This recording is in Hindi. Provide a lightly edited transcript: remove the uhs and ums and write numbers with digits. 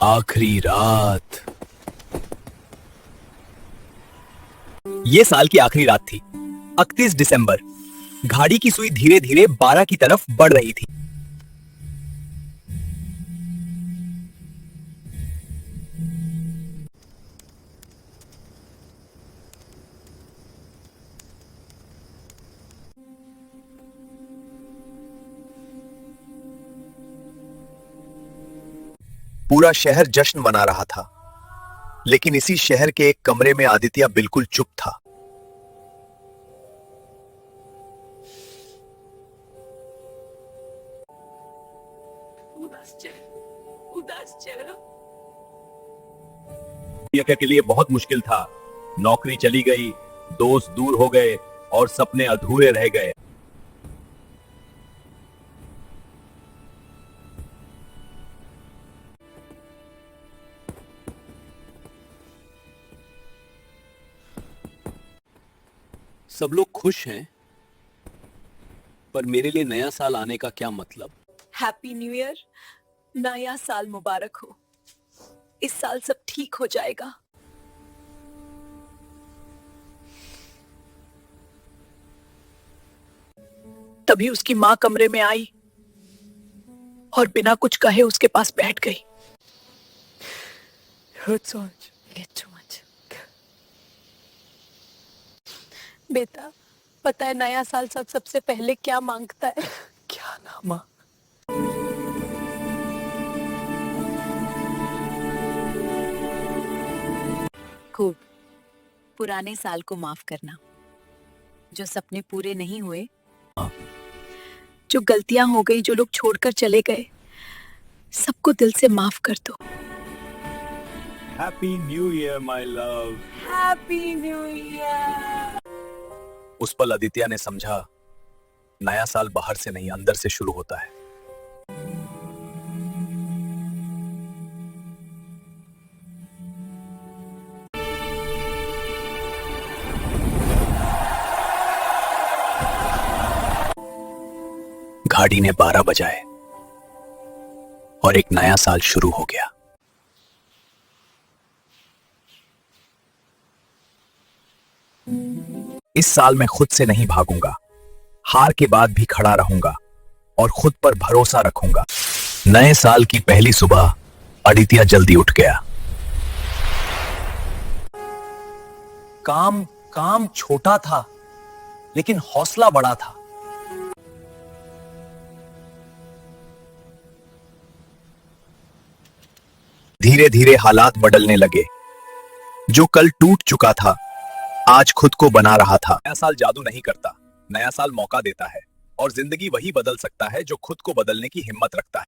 आखिरी रात। ये साल की आखिरी रात थी, 31 दिसंबर। घड़ी की सुई धीरे धीरे 12 की तरफ बढ़ रही थी। पूरा शहर जश्न मना रहा था, लेकिन इसी शहर के एक कमरे में आदित्य बिल्कुल चुप था। आदित्य के लिए बहुत मुश्किल था। नौकरी चली गई, दोस्त दूर हो गए और सपने अधूरे रह गए। सब लोग खुश हैं, पर मेरे लिए नया साल आने का क्या मतलब? Happy new year. नया साल मुबारक हो। इस साल सब ठीक हो जाएगा। तभी उसकी माँ कमरे में आई और बिना कुछ कहे उसके पास बैठ गई। बेटा, पता है नया साल सबसे पहले क्या मांगता है? क्या ना माँ? खूब। पुराने साल को माफ करना, जो सपने पूरे नहीं हुए, जो गलतियां हो गई, जो लोग छोड़कर चले गए, सबको दिल से माफ कर दो। Happy new year my love. Happy new year. उस पल आदित्य ने समझा, नया साल बाहर से नहीं अंदर से शुरू होता है। घड़ी ने 12 बजाए और एक नया साल शुरू हो गया। इस साल मैं खुद से नहीं भागूंगा, हार के बाद भी खड़ा रहूंगा और खुद पर भरोसा रखूंगा। नए साल की पहली सुबह आदित्य जल्दी उठ गया। काम छोटा था, लेकिन हौसला बड़ा था। धीरे धीरे हालात बदलने लगे। जो कल टूट चुका था, आज खुद को बना रहा था। नया साल जादू नहीं करता, नया साल मौका देता है, और जिंदगी वही बदल सकता है जो खुद को बदलने की हिम्मत रखता है।